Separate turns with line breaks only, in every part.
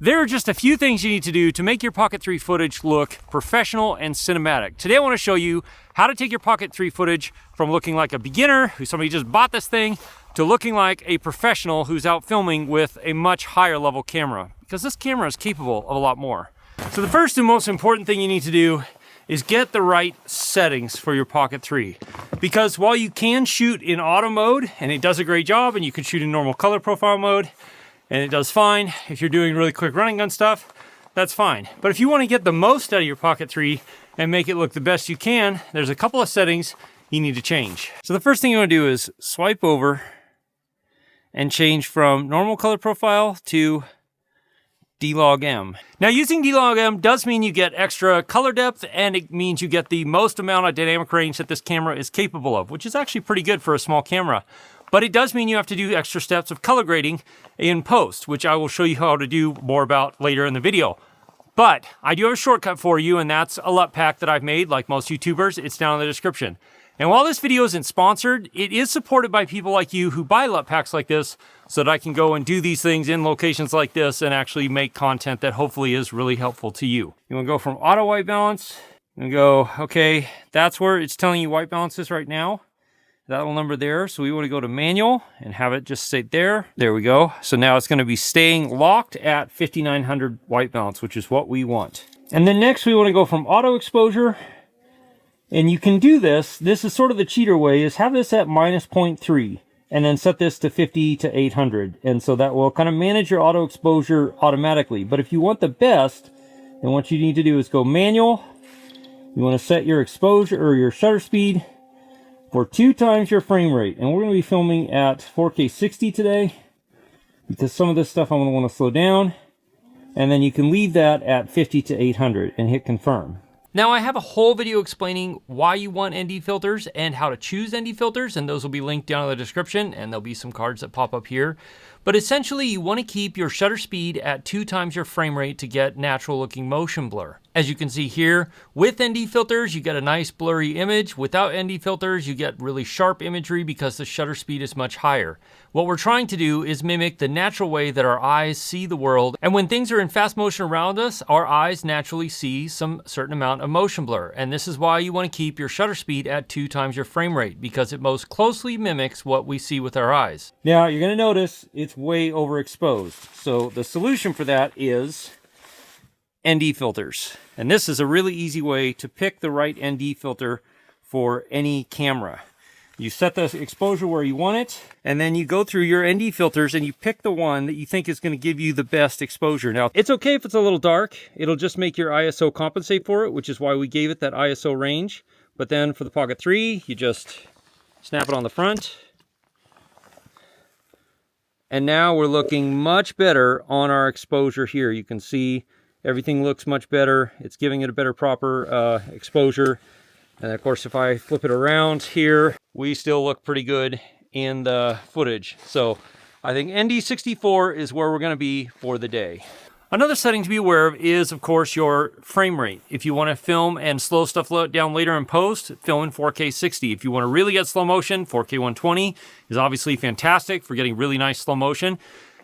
There are just a few things you need to do to make your Pocket 3 footage look professional and cinematic. Today I want to show you how to take your Pocket 3 footage from looking like a beginner, who somebody just bought this thing, to looking like a professional who's out filming with a much higher level camera, because this camera is capable of a lot more. So the first and most important thing you need to do is get the right settings for your Pocket 3. Because while you can shoot in auto mode, and it does a great job, and you can shoot in normal color profile mode, and it does fine. If you're doing really quick running gun stuff, that's fine. But if you want to get the most out of your Pocket 3 and make it look the best you can, there's a couple of settings you need to change. So the first thing you want to do is swipe over and change from normal color profile to D-Log M. Now using D-Log M does mean you get extra color depth, and it means you get the most amount of dynamic range that this camera is capable of, which is actually pretty good for a small camera. But it does mean you have to do extra steps of color grading in post, which I will show you how to do more about later in the video. But I do have a shortcut for you, and that's a LUT pack that I've made, like most YouTubers. It's down in the description. And while this video isn't sponsored, it is supported by people like you who buy LUT packs like this, so that I can go and do these things in locations like this and actually make content that hopefully is really helpful to you. You want to go from auto white balance and go, okay, that's where it's telling you white balance is right now. That little number there. So we want to go to manual and have it just stay there. There we go. So now it's going to be staying locked at 5900 white balance, which is what we want. And then next we want to go from auto exposure. And you can do this. This is sort of the cheater way, is have this at -0.3 and then set this to 50 to 800. And so that will kind of manage your auto exposure automatically. But if you want the best, then what you need to do is go manual. You want to set your exposure or your shutter speed for 2 times your frame rate. And we're going to be filming at 4K 60 today, because some of this stuff I'm going to want to slow down. And then you can leave that at 50 to 800 and hit confirm. Now I have a whole video explaining why you want ND filters and how to choose ND filters, and those will be linked down in the description, and there'll be some cards that pop up here. But essentially you want to keep your shutter speed at 2 times your frame rate to get natural looking motion blur. As you can see here, with ND filters you get a nice blurry image. Without ND filters you get really sharp imagery because the shutter speed is much higher. What we're trying to do is mimic the natural way that our eyes see the world, and when things are in fast motion around us, our eyes naturally see some certain amount of motion blur. And this is why you want to keep your shutter speed at 2 times your frame rate, because it most closely mimics what we see with our eyes. Now you're going to notice it's way overexposed. So the solution for that is ND filters. And this is a really easy way to pick the right ND filter for any camera. You set the exposure where you want it, and then you go through your ND filters and you pick the one that you think is going to give you the best exposure. Now, it's okay if it's a little dark. It'll just make your ISO compensate for it, which is why we gave it that ISO range. But then for the Pocket 3, you just snap it on the front. And now we're looking much better on our exposure here. You can see everything looks much better. It's giving it a better proper exposure. And of course, if I flip it around here, we still look pretty good in the footage. So I think ND64 is where we're going to be for the day. Another setting to be aware of is, of course, your frame rate. If you want to film and slow stuff down later in post, film in 4K 60. If you want to really get slow motion, 4K 120 is obviously fantastic for getting really nice slow motion.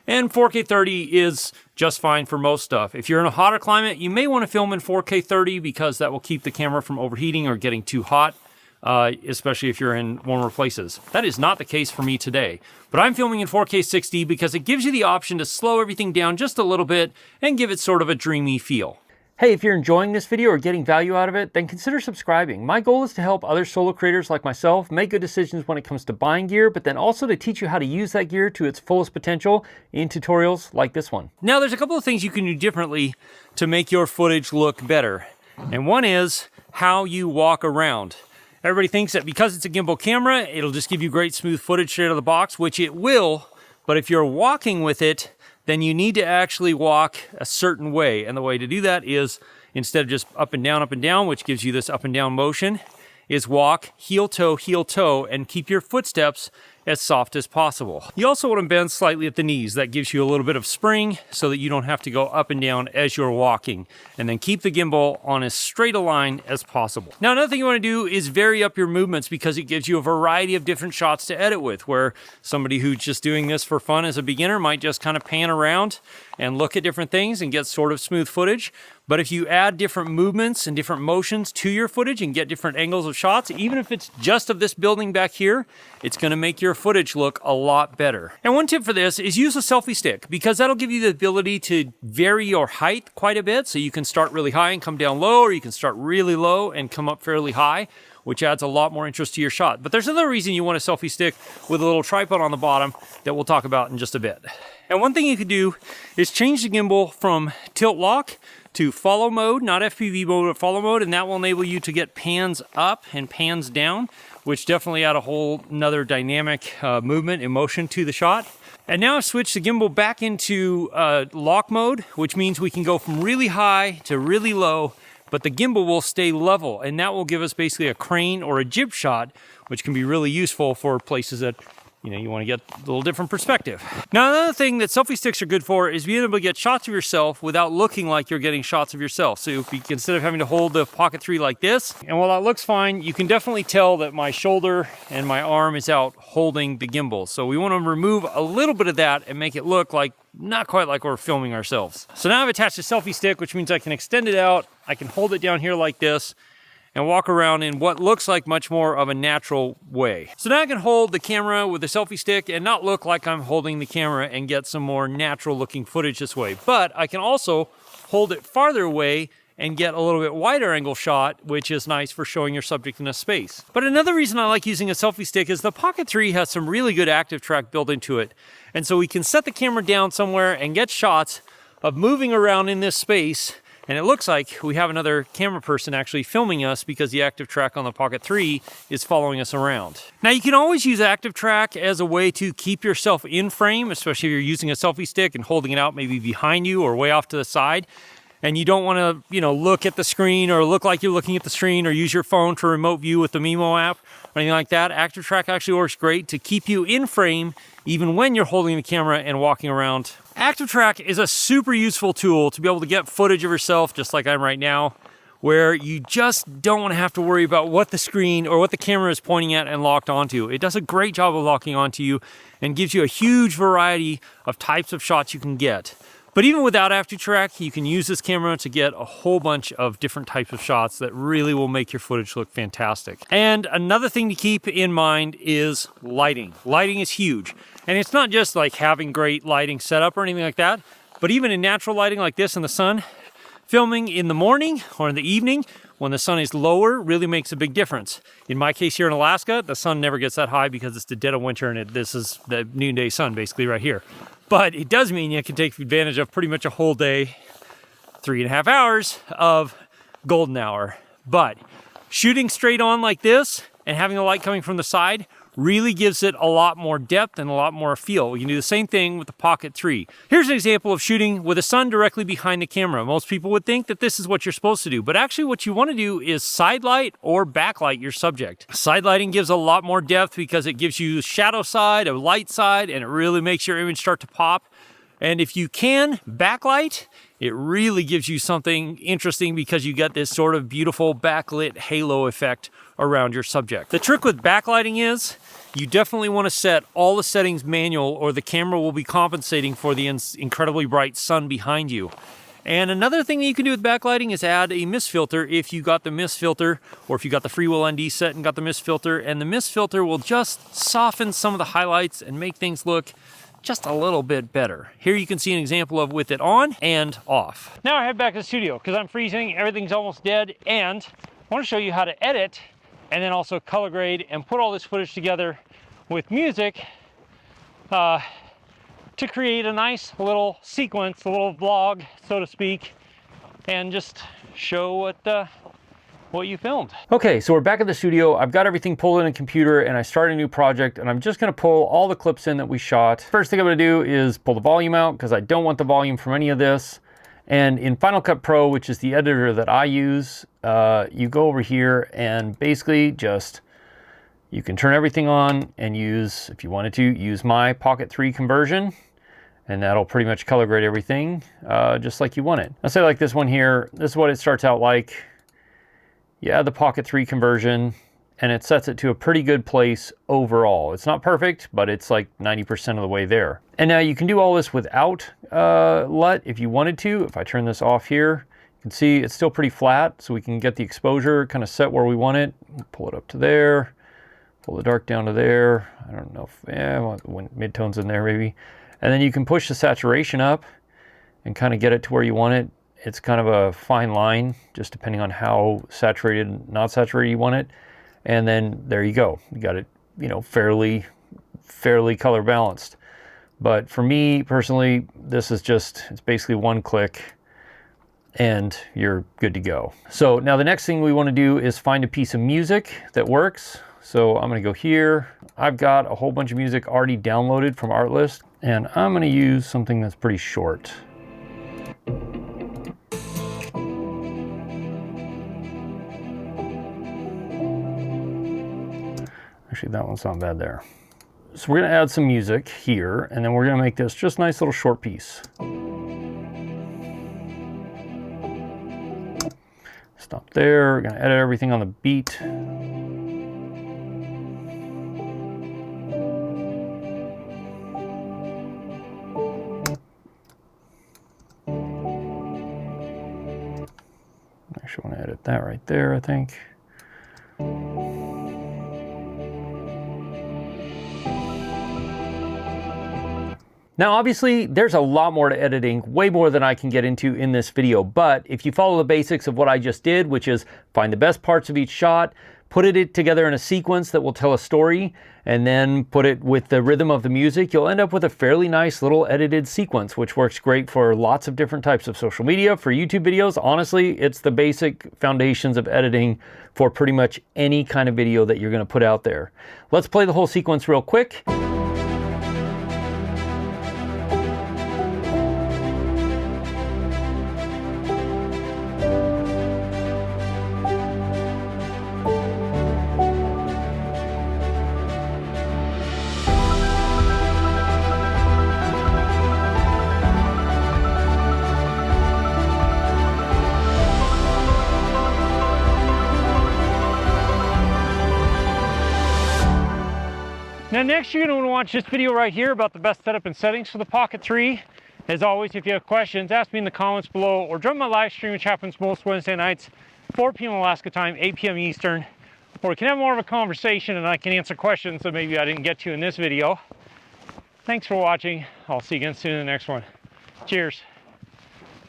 And 4K 30 is just fine for most stuff. If you're in a hotter climate, you may want to film in 4K 30 because that will keep the camera from overheating or getting too hot, especially if you're in warmer places. That is not the case for me today. But I'm filming in 4K 60 because it gives you the option to slow everything down just a little bit and give it sort of a dreamy feel. Hey, if you're enjoying this video or getting value out of it, then consider subscribing. My goal is to help other solo creators like myself make good decisions when it comes to buying gear, but then also to teach you how to use that gear to its fullest potential in tutorials like this one. Now, there's a couple of things you can do differently to make your footage look better. And one is how you walk around. Everybody thinks that because it's a gimbal camera, it'll just give you great smooth footage straight out of the box, which it will, but if you're walking with it, then you need to actually walk a certain way. And the way to do that is, instead of just up and down, which gives you this up and down motion, is walk heel toe, and keep your footsteps as soft as possible. You also want to bend slightly at the knees. That gives you a little bit of spring so that you don't have to go up and down as you're walking. And then keep the gimbal on as straight a line as possible. Now, another thing you want to do is vary up your movements because it gives you a variety of different shots to edit with, where somebody who's just doing this for fun as a beginner might just kind of pan around and look at different things and get sort of smooth footage. But if you add different movements and different motions to your footage and get different angles of shots, even if it's just of this building back here, it's going to make your footage look a lot better. And one tip for this is use a selfie stick, because that'll give you the ability to vary your height quite a bit. So you can start really high and come down low, or you can start really low and come up fairly high, which adds a lot more interest to your shot. But there's another reason you want a selfie stick with a little tripod on the bottom that we'll talk about in just a bit. And one thing you could do is change the gimbal from tilt lock to follow mode, not FPV mode, but follow mode, and that will enable you to get pans up and pans down, which definitely add a whole nother dynamic movement, emotion to the shot. And now I've switched the gimbal back into lock mode, which means we can go from really high to really low, but the gimbal will stay level, and that will give us basically a crane or a jib shot, which can be really useful for places that you want to get a little different perspective. Now, another thing that selfie sticks are good for is being able to get shots of yourself without looking like you're getting shots of yourself. So if you, instead of having to hold the Pocket 3 like this, and while that looks fine, you can definitely tell that my shoulder and my arm is out holding the gimbal. So we want to remove a little bit of that and make it look like not quite like we're filming ourselves. So now I've attached a selfie stick, which means I can extend it out. I can hold it down here like this and walk around in what looks like much more of a natural way. So now I can hold the camera with the selfie stick and not look like I'm holding the camera and get some more natural looking footage this way. But I can also hold it farther away and get a little bit wider angle shot, which is nice for showing your subject in a space. But another reason I like using a selfie stick is the Pocket 3 has some really good active track built into it. And so we can set the camera down somewhere and get shots of moving around in this space. And it looks like we have another camera person actually filming us because the active track on the Pocket 3 is following us around. Now, you can always use active track as a way to keep yourself in frame, especially if you're using a selfie stick and holding it out maybe behind you or way off to the side. And you don't want to, look at the screen or look like you're looking at the screen or use your phone for remote view with the Mimo app or anything like that. Active track actually works great to keep you in frame even when you're holding the camera and walking around. Active track is a super useful tool to be able to get footage of yourself, just like I'm right now, where you just don't want to have to worry about what the screen or what the camera is pointing at and locked onto. It does a great job of locking onto you and gives you a huge variety of types of shots you can get. But even without active track, you can use this camera to get a whole bunch of different types of shots that really will make your footage look fantastic. And another thing to keep in mind is lighting. Lighting is huge. And it's not just like having great lighting set up or anything like that, but even in natural lighting like this in the sun, filming in the morning or in the evening when the sun is lower really makes a big difference. In my case here in Alaska, the sun never gets that high because it's the dead of winter and this is the noonday sun basically right here. But it does mean you can take advantage of pretty much a whole day, 3.5 hours of golden hour. But shooting straight on like this and having the light coming from the side really gives it a lot more depth and a lot more feel. We can do the same thing with the Pocket 3. Here's an example of shooting with the sun directly behind the camera. Most people would think that this is what you're supposed to do, but actually what you want to do is side light or backlight your subject. Side lighting gives a lot more depth because it gives you shadow side, a light side, and it really makes your image start to pop. And if you can backlight, it really gives you something interesting because you get this sort of beautiful backlit halo effect around your subject. The trick with backlighting is you definitely want to set all the settings manual or the camera will be compensating for the incredibly bright sun behind you. And another thing that you can do with backlighting is add a mist filter if you got the mist filter or if you got the Freewheel ND set and got the mist filter, and the mist filter will just soften some of the highlights and make things look just a little bit better. Here you can see an example of with it on and off. Now I head back to the studio because I'm freezing, everything's almost dead, and I want to show you how to edit and then also color grade and put all this footage together with music to create a nice little sequence, a little vlog, so to speak, and just show what you filmed. Okay, so we're back at the studio. I've got everything pulled in a computer and I started a new project and I'm just gonna pull all the clips in that we shot. First thing I'm gonna do is pull the volume out because I don't want the volume from any of this. And in Final Cut Pro, which is the editor that I use, you go over here and basically just, You can turn everything on and use, if you wanted to, use my Pocket 3 conversion, and that'll pretty much color grade everything just like you want it. Let's say like this one here, this is what it starts out like. You add the Pocket 3 conversion, and it sets it to a pretty good place overall. It's not perfect, but it's like 90% of the way there. And now you can do all this without LUT if you wanted to. If I turn this off here, you can see it's still pretty flat, so we can get the exposure kind of set where we want it. Pull it up to there, pull the dark down to there. I don't know if, yeah, when midtones in there maybe. And then you can push the saturation up and kind of get it to where you want it. It's kind of a fine line, just depending on how saturated, not saturated you want it. And then there you go. You got it, you know, fairly color balanced. But for me personally, this is just, it's basically one click and you're good to go. So now the next thing we want to do is find a piece of music that works. So I'm going to go here. I've got a whole bunch of music already downloaded from Artlist, and I'm going to use something that's pretty short. Actually, that one's not bad there. So we're going to add some music here, and then we're going to make this just a nice little short piece. Stop there. We're going to edit everything on the beat. Actually, I want to edit that right there, I think. Now, obviously, there's a lot more to editing, way more than I can get into in this video, but if you follow the basics of what I just did, which is find the best parts of each shot, put it together in a sequence that will tell a story, and then put it with the rhythm of the music, you'll end up with a fairly nice little edited sequence, which works great for lots of different types of social media, for YouTube videos. Honestly, it's the basic foundations of editing for pretty much any kind of video that you're going to put out there. Let's play the whole sequence real quick. Now next you're going to want to watch this video right here about the best setup and settings for the Pocket 3. As always, if you have questions, ask me in the comments below or join my live stream, which happens most Wednesday nights, 4 p.m. Alaska time, 8 p.m. Eastern. Or we can have more of a conversation and I can answer questions that maybe I didn't get to in this video. Thanks for watching. I'll see you again soon in the next one. Cheers.